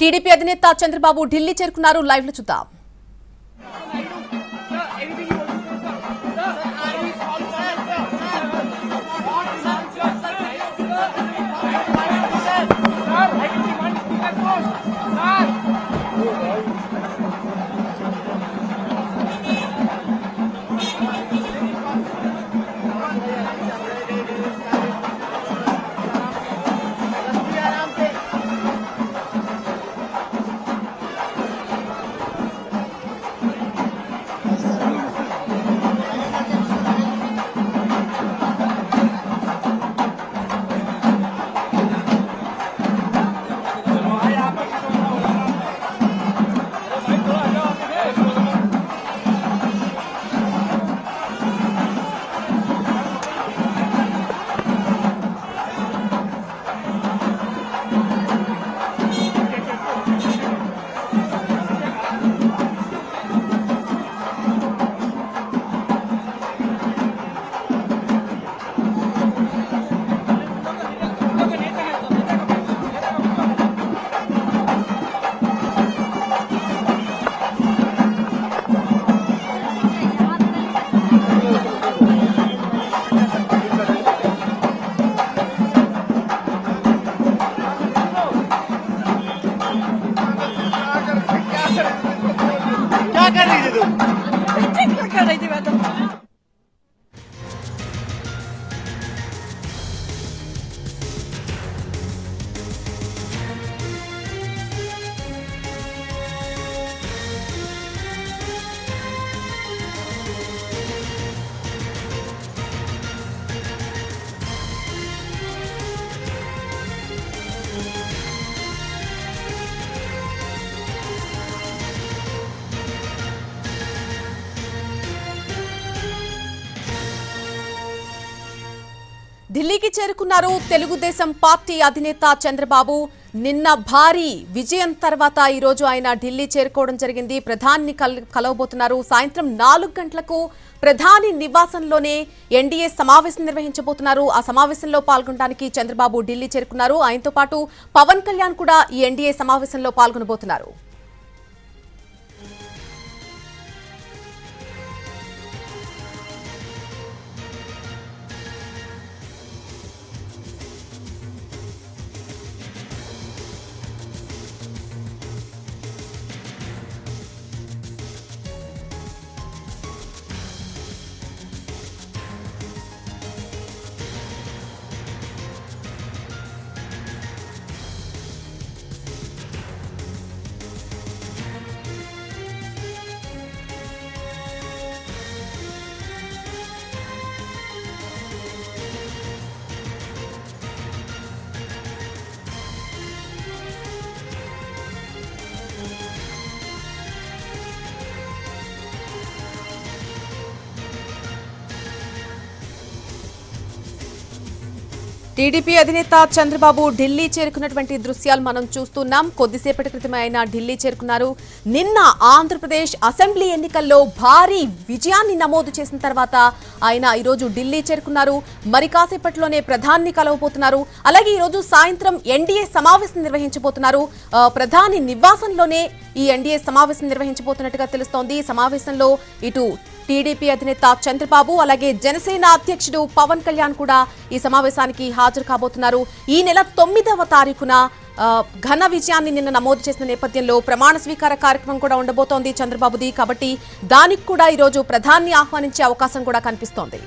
TDP అధినేత చంద్రబాబు ఢిల్లీ చేరుకున్నారు. Live లో చూద్దాం. ఢిల్లీకి చేరుకున్నారు తెలుగుదేశం పార్టీ అధినేత చంద్రబాబు. నిన్న భారీ విజయం తర్వాత ఈ రోజు ఆయన ఢిల్లీ చేరుకోవడం జరిగింది. ప్రధాని కలవబోతున్నారు. సాయంత్రం 4 గంటలకు ప్రధాని నివాసంలోనే ఎన్డీఏ సమావేశం నిర్వహించబోతున్నారు. ఆ సమావేశంలో పాల్గొనడానికి చంద్రబాబు ఢిల్లీ చేరుకున్నారు. ఆయనతో పాటు పవన్ కళ్యాణ్ కూడా ఈ ఎన్డీఏ సమావేశంలో పాల్గొనబోతున్నారు. టీడీపీ అధినేత చంద్రబాబు ఢిల్లీ చేరుకున్నటువంటి దృశ్యాలు మనం చూస్తున్నాం. కొద్దిసేపటి క్రితమే ఆయన ఢిల్లీ చేరుకున్నారు. నిన్న ఆంధ్రప్రదేశ్ అసెంబ్లీ ఎన్నికల్లో భారీ విజయాన్ని నమోదు చేసిన తర్వాత ఆయన ఈరోజు ఢిల్లీ చేరుకున్నారు. మరి కాసేపట్లోనే ప్రధాని కలవబోతున్నారు. అలాగే ఈరోజు సాయంత్రం ఎన్డీఏ సమావేశం నిర్వహించబోతున్నారు. ప్రధాని నివాసంలోనే ఈ ఎన్డీఏ సమావేశం నిర్వహించబోతున్నట్టుగా తెలుస్తోంది. సమావేశంలో ఇటు టీడీపీ అధినేత చంద్రబాబు అలాగే జనసేన అధ్యక్షుడు పవన్ కళ్యాణ్ కూడా ఈ సమావేశానికి హాజరు కాబోతున్నారు. ఈ నెల 9వ తారీఖున ఘన విజయాన్ని నిన్న నమోదు చేసిన నేపథ్యంలో ప్రమాణ స్వీకార కార్యక్రమం కూడా ఉండబోతోంది చంద్రబాబుది. కాబట్టి దానికి కూడా ఈరోజు ప్రధాని ఆహ్వానించే అవకాశం కూడా కనిపిస్తోంది.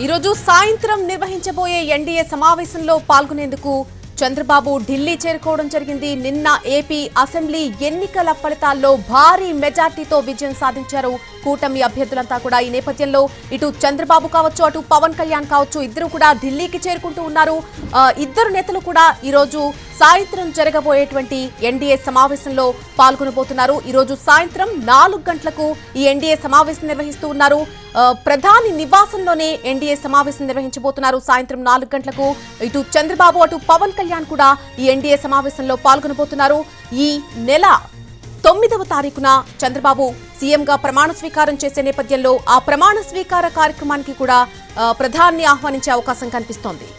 ఈరోజు సాయంత్రం నిర్వహించబోయే ఎన్డీఏ సమావేశంలో పాల్గొనేందుకు చంద్రబాబు ఢిల్లీ చేరుకోవడం జరిగింది. నిన్న ఏపీ అసెంబ్లీ ఎన్నికల ఫలితాల్లో భారీ మెజార్టీతో విజయం సాధించారు కూటమి అభ్యర్థులంతా కూడా. ఈ నేపథ్యంలో ఇటు చంద్రబాబు కావచ్చు, అటు పవన్ కళ్యాణ్ కావచ్చు, ఇద్దరు కూడా ఢిల్లీకి చేరుకుంటూ ఉన్నారు. ఇద్దరు నేతలు కూడా ఈరోజు సాయంత్రం జరగబోయేటువంటి ఎన్డీఏ సమావేశంలో పాల్గొనబోతున్నారు. ఈరోజు సాయంత్రం 4 గంటలకు ఈ ఎన్డీఏ సమావేశం నిర్వహిస్తూ ఉన్నారు. ప్రధాని నివాసంలోనే ఎన్డీఏ సమావేశం నిర్వహించబోతున్నారు. సాయంత్రం 4 గంటలకు ఇటు చంద్రబాబు, అటు పవన్ కళ్యాణ్ కూడా ఈ ఎన్డీఏ సమావేశంలో పాల్గొనబోతున్నారు. ఈ నెల 9వ తారీఖున చంద్రబాబు సీఎంగా ప్రమాణ స్వీకారం చేసే నేపథ్యంలో ఆ ప్రమాణ స్వీకార కార్యక్రమానికి కూడా ప్రధాని ఆహ్వానించే అవకాశం కనిపిస్తోంది.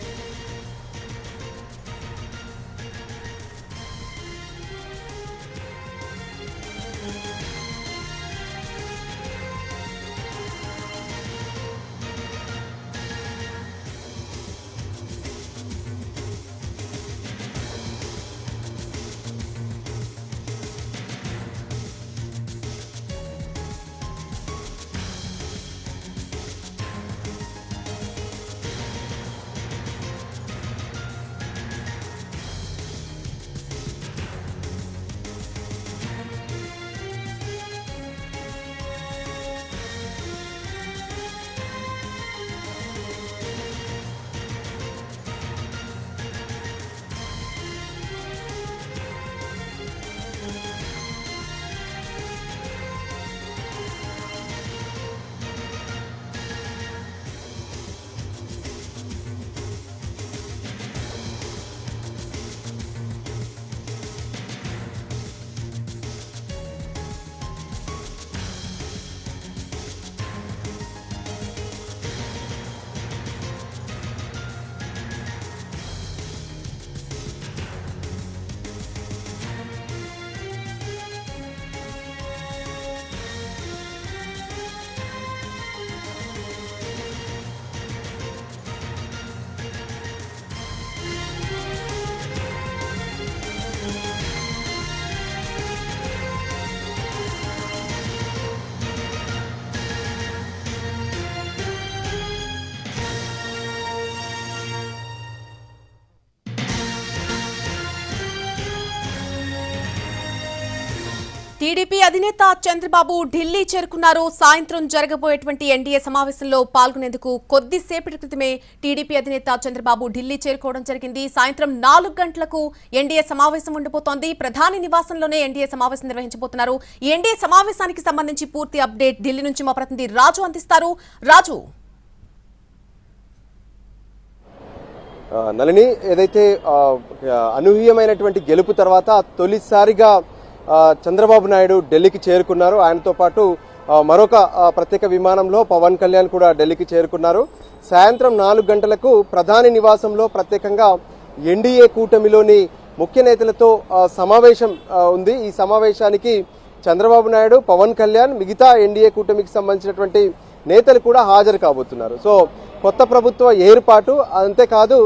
టీడీపీ అధినేత చంద్రబాబు ఢిల్లీ చేరుకున్నారు. సాయంత్రం జరగబోయేటువంటి ఎన్డీఏ సమావేశంలో పాల్గొనేందుకు కొద్దిసేపటి క్రితమే టీడీపీ అధినేత చంద్రబాబు ఢిల్లీ చేరుకోవడం జరిగింది. సాయంత్రం 4 గంటలకు ఎన్డీఏ సమావేశం ఉండబోతోంది. ప్రధాని నివాసంలోనే ఎన్డీఏ సమావేశం నిర్వహించబోతున్నారు. ఈ ఎన్డీఏ సమావేశానికి సంబంధించి పూర్తి అప్డేట్ ఢిల్లీ నుంచి మా ప్రతినిధి రాజు అందిస్తారు. రాజు, నళిని, ఏదైతే అనూహ్యమైనటువంటి గెలుపు తర్వాత తొలిసారిగా చంద్రబాబు నాయుడు ఢిల్లీకి చేరుకున్నారు. ఆయనతో పాటు మరొక ప్రత్యేక విమానంలో పవన్ కళ్యాణ్ కూడా ఢిల్లీకి చేరుకున్నారు. సాయంత్రం 4 గంటలకు ప్రధాని నివాసంలో ప్రత్యేకంగా ఎన్డీఏ కూటమిలోని ముఖ్య నేతలతో సమావేశం ఉంది. ఈ సమావేశానికి చంద్రబాబు నాయుడు, పవన్ కళ్యాణ్, మిగతా ఎన్డీఏ కూటమికి సంబంధించినటువంటి నేతలు కూడా హాజరు కాబోతున్నారు. సో కొత్త ప్రభుత్వ ఏర్పాటు, అంతేకాదు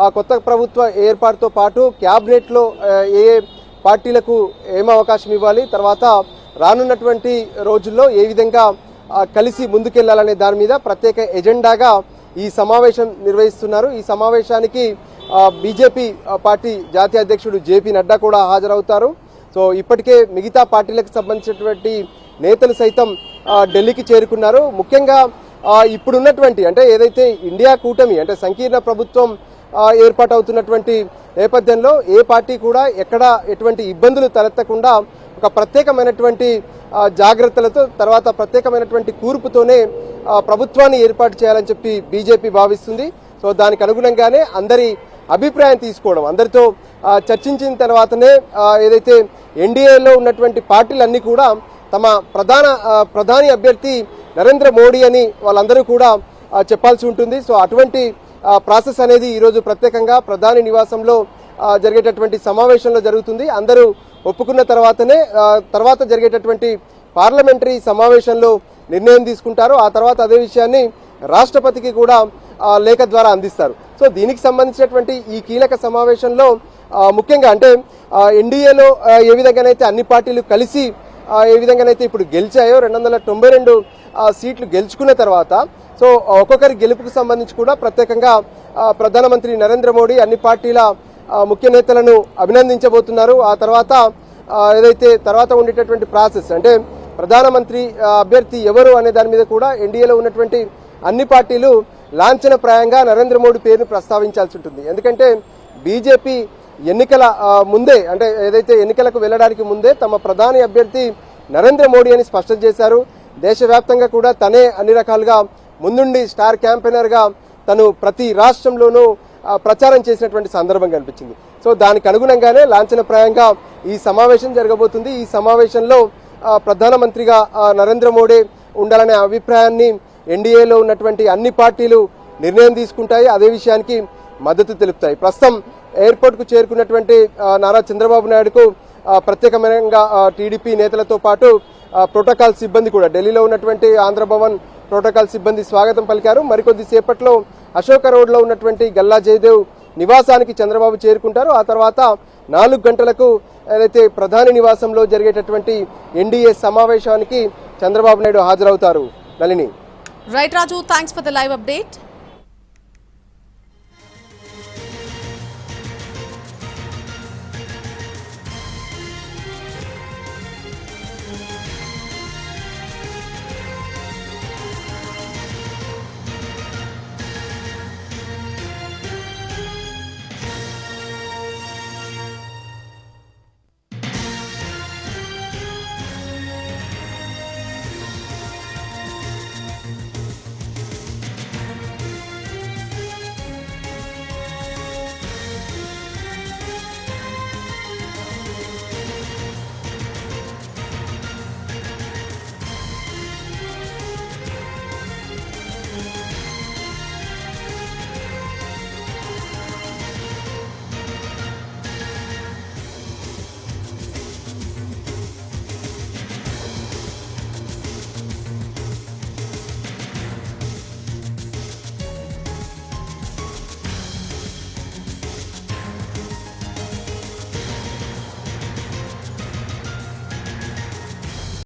ఆ కొత్త ప్రభుత్వ ఏర్పాటుతో పాటు క్యాబినెట్లో ఏ పార్టీలకు ఏం అవకాశం ఇవ్వాలి, తర్వాత రానున్నటువంటి రోజుల్లో ఏ విధంగా కలిసి ముందుకెళ్లాలనే దాని మీద ప్రత్యేక ఎజెండాగా ఈ సమావేశం నిర్వహిస్తున్నారు. ఈ సమావేశానికి బీజేపీ పార్టీ జాతీయ అధ్యక్షుడు జేపీ నడ్డా కూడా హాజరవుతారు. సో ఇప్పటికే మిగతా పార్టీలకు సంబంధించినటువంటి నేతలు సైతం ఢిల్లీకి చేరుకున్నారు. ముఖ్యంగా ఇప్పుడున్నటువంటి అంటే ఏదైతే ఇండియా కూటమి అంటే సంకీర్ణ ప్రభుత్వం ఏర్పాటవుతున్నటువంటి నేపథ్యంలో ఏ పార్టీ కూడా ఎక్కడ ఎటువంటి ఇబ్బందులు తలెత్తకుండా ఒక ప్రత్యేకమైనటువంటి జాగ్రత్తలతో తర్వాత ప్రత్యేకమైనటువంటి కూర్పుతోనే ప్రభుత్వాన్ని ఏర్పాటు చేయాలని చెప్పి బీజేపీ భావిస్తుంది. సో దానికి అనుగుణంగానే అందరి అభిప్రాయం తీసుకోవడం, అందరితో చర్చించిన తర్వాతనే ఏదైతే ఎన్డీఏలో ఉన్నటువంటి పార్టీలన్నీ కూడా తమ ప్రధాని అభ్యర్థి నరేంద్ర మోడీ అని వాళ్ళందరూ కూడా చెప్పాల్సి ఉంటుంది. సో అటువంటి ప్రాసెస్ అనేది ఈరోజు ప్రత్యేకంగా ప్రధాని నివాసంలో జరిగేటటువంటి సమావేశంలో జరుగుతుంది. అందరూ ఒప్పుకున్న తర్వాత జరిగేటటువంటి పార్లమెంటరీ సమావేశంలో నిర్ణయం తీసుకుంటారు. ఆ తర్వాత అదే విషయాన్ని రాష్ట్రపతికి కూడా లేఖ ద్వారా అందిస్తారు. సో దీనికి సంబంధించినటువంటి ఈ కీలక సమావేశంలో ముఖ్యంగా అంటే ఎన్డీఏలో ఏ విధంగానైతే అన్ని పార్టీలు కలిసి ఏ విధంగానైతే ఇప్పుడు గెలిచాయో 292 సీట్లు గెలుచుకున్న తర్వాత సో ఒక్కొక్కరి గెలుపుకు సంబంధించి కూడా ప్రత్యేకంగా ప్రధానమంత్రి నరేంద్ర మోడీ అన్ని పార్టీల ముఖ్య నేతలను అభినందించబోతున్నారు. ఆ తర్వాత ఏదైతే తర్వాత ఉండేటటువంటి ప్రాసెస్ అంటే ప్రధానమంత్రి అభ్యర్థి ఎవరు అనే దాని మీద కూడా ఎన్డీఏలో ఉన్నటువంటి అన్ని పార్టీలు లాంఛనప్రాయంగా నరేంద్ర మోడీ పేరును ప్రస్తావించాల్సి ఉంటుంది. ఎందుకంటే బీజేపీ ఎన్నికల ముందే అంటే ఏదైతే ఎన్నికలకు వెళ్ళడానికి ముందే తమ ప్రధాని అభ్యర్థి నరేంద్ర మోడీ అని స్పష్టం చేశారు. దేశవ్యాప్తంగా కూడా తనే అన్ని రకాలుగా ముందుండి స్టార్ క్యాంపెయినర్గా తను ప్రతి రాష్ట్రంలోనూ ప్రచారం చేసినటువంటి సందర్భం కనిపించింది. సో దానికి అనుగుణంగానే లాంఛనప్రాయంగా ఈ సమావేశం జరగబోతుంది. ఈ సమావేశంలో ప్రధానమంత్రిగా నరేంద్ర మోడీ ఉండాలనే అభిప్రాయాన్ని ఎన్డీఏలో ఉన్నటువంటి అన్ని పార్టీలు నిర్ణయం తీసుకుంటాయి. అదే విషయానికి మద్దతు తెలుపుతాయి. ప్రస్తుతం ఎయిర్పోర్ట్కు చేరుకున్నటువంటి నారా చంద్రబాబు నాయుడుకు ప్రత్యేకమైన టీడీపీ నేతలతో పాటు ప్రోటోకాల్ సిబ్బంది కూడా ఢిల్లీలో ఉన్నటువంటి ఆంధ్రభవన్ ప్రోటోకాల్ సిబ్బంది స్వాగతం పలికారు. మరికొద్ది సేపట్లో అశోక రోడ్లో ఉన్నటువంటి గల్లా జయదేవ్ నివాసానికి చంద్రబాబు చేరుకుంటారు. ఆ తర్వాత 4 గంటలకు ఏదైతే ప్రధాని నివాసంలో జరిగేటటువంటి ఎన్డీఏ సమావేశానికి చంద్రబాబు నాయుడు హాజరవుతారు. Nalini. Right Raju, thanks for the live update.